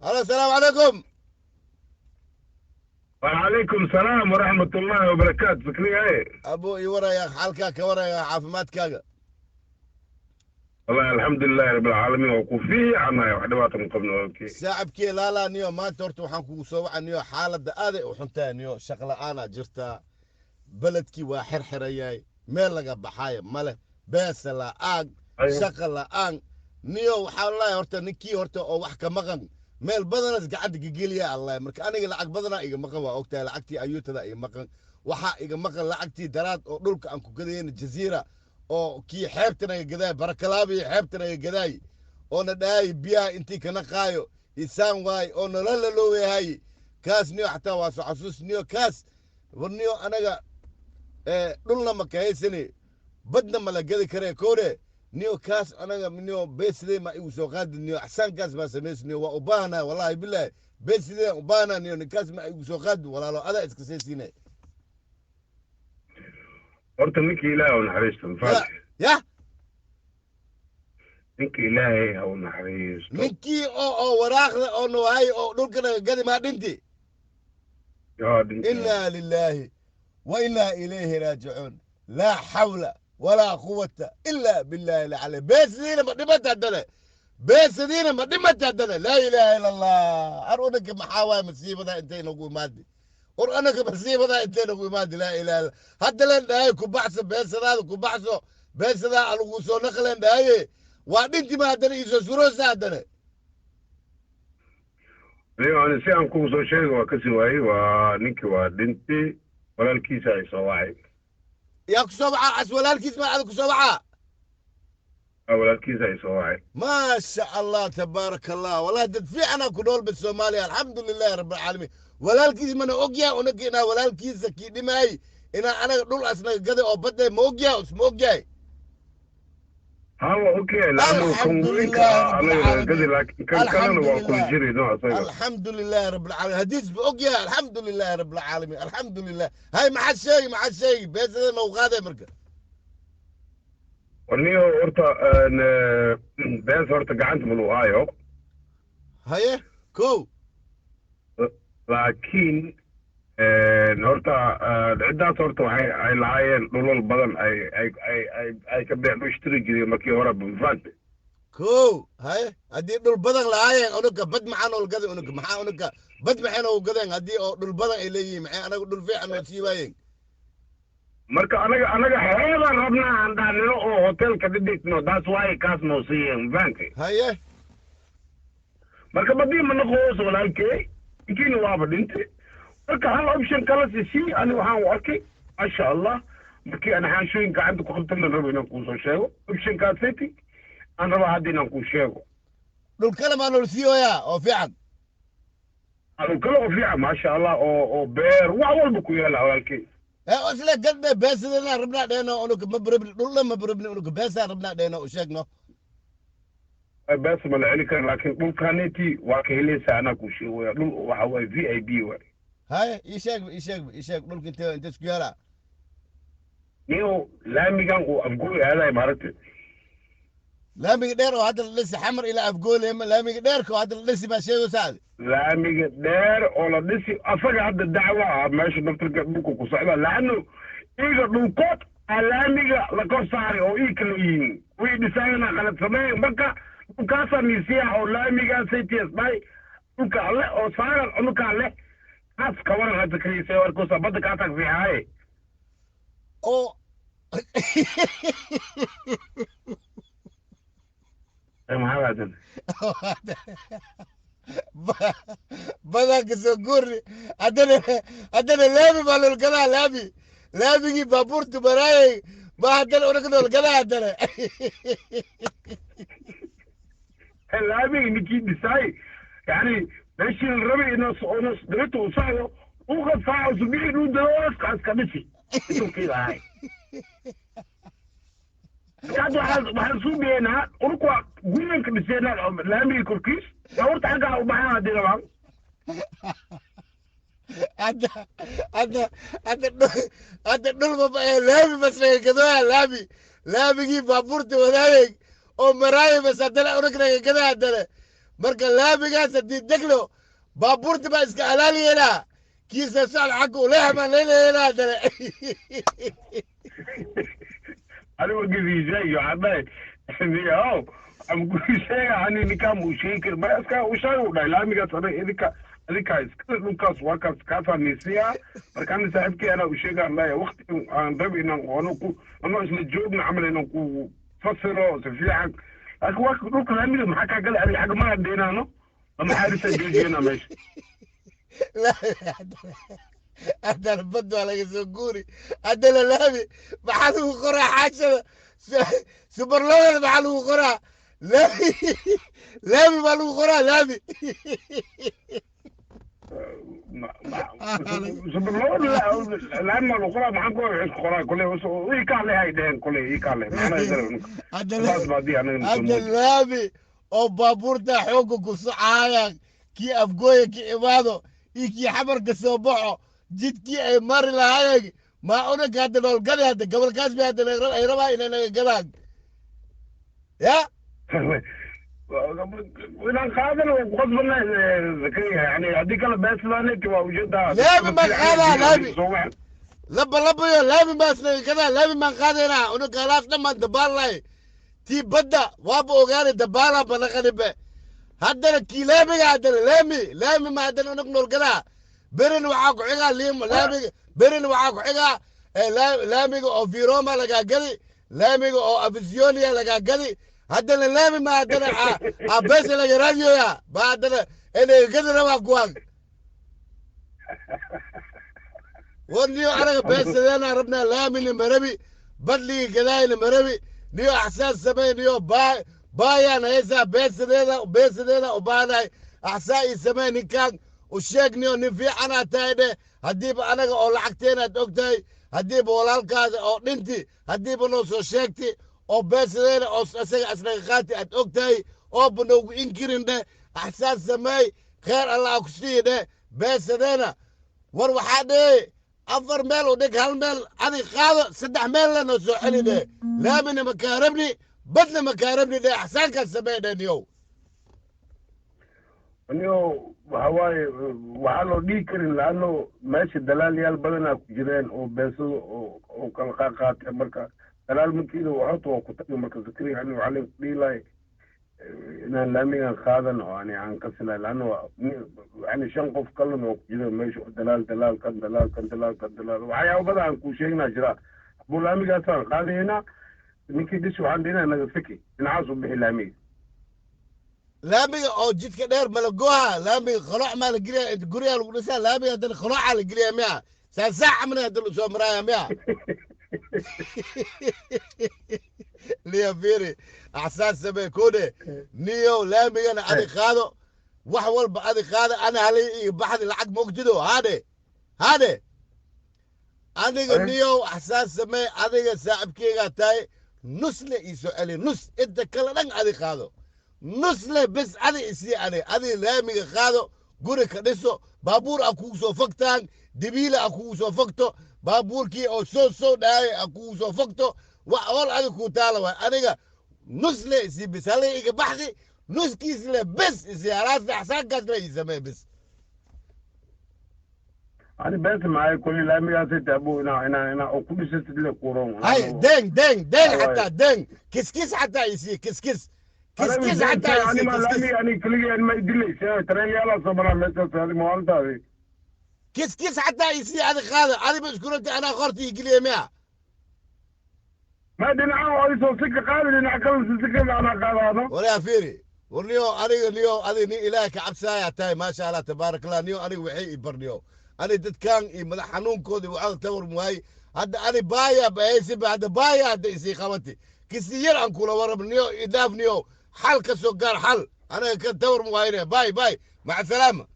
هلا السلام عليكم. وعليكم السلام ورحمة الله وبركاته. فكري ايه؟ ابو يورا يا حالك كورا يا عافماتك. والله الحمد لله رب العالمين وكوفي عنا وحدوات من قبل اوكي. ساعب كي لا نيو ما تورت waxaan kugu soo wacan niyo xaalada aad ay u xuntaa niyo shaqo la'aan jirta baladkii waa xirxirayay meel laga baxay male bees la'aan ايوه shaqo la'aan niyo waxa la horta ninkii horta oo wax ka maqan meel badan gacad gigiliya Allah marka aniga lacag badan iga maqan waa ogtahay lacagtii ayuutada iga maqan waxa iga maqan lacagtii daraad oo dhulka aan ku gadayna jaziira oo kii xeebtana gaday barakalaabi xeebtana gaday oo na dhaay biyaha intii kana qaayo isaan waay oo nolol loo yahay kaas niyo xataa waa soo xasuus niyo kaas warniyo anaga dhulna ma kahaysani badna ma la gadi kare koore niyo kaas anaga niyo beeside ma igu soo qaadi niyo axsaan kaas ma samaysniyo waa u baahana wallahi billahi beeside u baahana niyo kaas ma igu soo qaadi walaalo ada iska seesine horta ninkii ilaahay u naxariisto mafaad ya ninkii ilaahay ha u naxariisto ninkii oo waraaqda oo noohay oo dhulkana gadi ma dhinti yaa dhinta inna lillahi wa inna ilayhi raaji'un la hawla ولا قوة إلا بالله العلي بيسدينا ما دمت عندنا بيسدينا ما دمت عندنا لا إله إلا الله أرونك محاوى مصيبة ذا أنتين أقول مادي أرونك مصيبة ذا أنتين أقول مادي لا إله إلا حتى لأن هاي كبحث بيسدا كبحث بيسدا على وصول نخل هاي وأنت ما عندنا إيش سروس عندنا ليه أنا سي أنكو سو شيء وكسي واي ونيكي ودنتي ولا الكيسة يسواعي يا كسبعة أسوال الكيس ما عندك كسبعة ولا الكيسة يسواعي ما شاء الله تبارك الله والله تدفع أنا كنول بالصوماليا الحمد لله رب العالمين ولا الكيس من أوجيا ونكينا ولا الكيس كي دماي أنا دول أصلا قدي أو بدي موجيا وسموجيا هو اوكي لانه الحمد كون لله رب انا قدي العالمين لكن كان الحمد انا واكون لله جري نوع صغير الحمد لله رب العالمين هديت بأوجيا الحمد لله رب العالمين الحمد لله هاي ما حد شيء ما حد شيء بس أنا وغادة مركز ونيو horta bees horta gacanta ma lagu hayo هاي كو laakiin horta ciddaas horta ay lahaayeen dhulal badan ay ka beec ishtiri jireen markii hore banfaante كو هاي هدي دول بدن لاي أنك بد معانا والقدر أنك معاه أنك بد معانا والقدر هدي دول بدن إلي معي أنا دول في عنا تيباين marka anaga xeeban rabnaa aan dhahnino oo hotelka dhidhigno that's why kaas noo siiyeen banki هاي marka badii ma noqoso walaalkay ikiina waaba dhintay marka hal option kala si ani waxaan u arkay masha Allah markii aan xaashooyin gacanta ku qabtay rabo inaan kuu soo sheego option ka city aan rabo hadii inaan kuu sheego دول كلام أنا السيويا أو في عن anu kala oo fiican masha Allah oo beer wax walba ku yaala walaalkay أصلا قد بس لنا ربنا دينا أنك مبرب دول مبرب أنك بس ربنا دينا وشكنا بس ma la celi karo laakiin dhulkaaneti waa ka helaysaa anaa kuu sheego dhul waxa waaye VIP waay هاي يشاك دول أنت سكيرا niyo laamigan uu afgooy aadaay maaragtay لا مقدر وهذا لسه حمر إلى أفقول هم لا مقدر وهذا لسه ما شيء وساد laamiga dheer oo la dhisi asaga hadda dacwo ah meesha daftarka dhulka ku socda laanno iiga dhulkood laamiga la kor saaray oo ii kala yihiin way dhisayna qalad sameeyeen marka dhulkaasa misiya oo laamiga CTS bay dhulka alle oo saaran dhulka alle kaas ka waran hadda kaliya warkusa badda ka tag fiihay أو ma hada بدك سكوري عندنا لابي مال القناة لابي بابور تبراي ما عندنا ونقدر القناة عندنا laamiga ninkii dhisay yani meeshii la rabay inuu dirito u socdo uu qafaa subii inuu dawas ka dhisi inuu kiilahay kaad waxaan suu beenaa urku guryanka dhiseenaa laamiga korkiis yaa horta xaggaa u baxaa haddii rabaan هذا دول لابي بس كذا لابي جي بابور تبراي أو مراي بس عندنا ونقدر كذا عندنا marka laamigaas haddii deglo baabuurta baa iska alaaliyeelaa kiisa socod xagga uleexbaan leeleelaa haddana aniga gadiishayo cadhay niyow ama gurisheega ani ninkaa muu sheegi kari maya iska ushaay u dhahay laamigaas aniga idinkaa iskale dhulkaas waa kaas kaasaa niisiyaa marka ani saaxiibkii anaa u sheegaan leeya wakti aan rabi inaan anoo isla joogna camal inaan ku fasiro si fiican laakiin waa dhulka laamiga maxaa kaa galay adiga xagga maa dheenaano ama xaarisaa joojiyena meesha haddana bad waa laga soo guuri haddana laami maxaa lagu qoraa xaashada subarlogada maxaa lagu qoraa laami baa lagu qoraa laami laama lagu qoraa maxaan ku isku qoraa kule ii kaale hay dheheen kule ii kaale hadda laami oo baabuurta xoogga ku socaaya kii afgooya ka imaado iyo kii xamarka soo baxo jidkii ay mari lahaayeen maa unanka hadda noolgadi hadda gobolkaas bay hadda ay rabaa inay naga gadaan ya inaan qaadana waa kuqasbana zakariya yani haddii kale beeslaaneti waa ujeedaa laami maan qaadaa laami labayo laami baa isnaga gadaa laami maan qaadaynaa unanka alaas dhammaan dabaalahay tii badda waaba ogaanay dabaala banaqanibe haddana kii laamiga haddana laami ma haddana unag noolgadaa berin waxaa ku xigaa laamiga berin waxaa ku xigaa laamiga oo viroma lagaa gadi laamiga oo avisionia lagaa gadi haddana laami ma haddana abese laga raadiyoya ba haddana inaga gadi rabaa kuwaag warniyo anaga beesadeena rabnaa laamina marabi badliga gadaayna marabi niyo axsaas samey niyo baayaan haysaa beesadeeda u baanahay axsaa ii samey ninkaan u sheeg niyo nin fiicanaa tahay dheh haddiiba anaga oo lacagteenaad og tahay haddiiba walaalkaada oo dhinti haddiiba noo soo sheegti oo beesadeena oo isaga asnaga qaati aad og tahay ooba noogu inkirin dheh axsaas sameey kheer allah ku sii dheh beesadeena war waxaa dhee afar meel u dhig hal meel adig qaado 3 meel lanoo soo celi dheh laamina makaa rabni badna makaa rabni dheh axsaankaas samey dheh niyow niyo waxa waaye waxaa loo dhigi karin laano meesha dalaalyaal badanaa ku jireen oo beesada oo kala qaaqaatee marka dalaal markiina waxota waa ku tagi marka zakariya ani waxaa leen dhihi lahay inaan laamigan qaadan oo ani aan kasinay laano yani 5 qof kalena oo ku jireen meesha dalaal kan waxyaaba badan aan kuu sheegnaa jira abuu laamigaasaan qaadaynaa ninkii dhis waxaan dhihinaa naga fiki dhinacaas u bixi laamiga laamiga oo jidka dheer malagoha laamiga qoloc maa la geliya guryaa lagu dhisaa laamiga haddana qolocaa la geliya miya saasaa camna haddana usoo maraaya miya liya fiiri axsaas samee koodhe niyow laamigana adi qaado wax walba adi qaada ana halay iyo baxdi lacag moogtido haadhe aniga niyow axsaas samee adiga saaxibkeygaa tahay nusle iisoo celi nus inta kale dhan adi qaado nusle bes adi isii adi laamiga qaado guri ka dhiso baabuur a kugu soo fogtaan dibiila a kugu soo fogto baabuurkii oo soo dhaayay a kugu soo fogto wax ol adi kuu taala waay aniga nusle isii bes halay iga baxdi nuskiisle bes isii halaasle axsaankaasle ii samee bes ani bees maayo kulli laamigaasay taabuu inaa oo ku dhisatid le kuron hay deng xataa deng kiskis xataa isii kiskis xataa isii laamiga ani keligii ma idilaysa tareenyaala soo maraa meeshaas adi maalintaadi kiskis xataa isii adi qaada adiba iskurati anaa qorta ii geliya miya ما دينا ويسو سكة قابل إن أكل سكة أنا قابل ولا فيري ورنيو أنا اليوم أنا ني إلهك عبسايا تاي ما شاء الله تبارك الله نيو أنا وحي برنيو أنا دت كان مدح حنون كودي وعاد تور مواي هذا أنا بايا بأيسب هذا بايا هذا إسي خامتي كسير أنكول ورب نيو إداف نيو حل كسوكار حل أنا كنت تور مواي باي مع السلامة.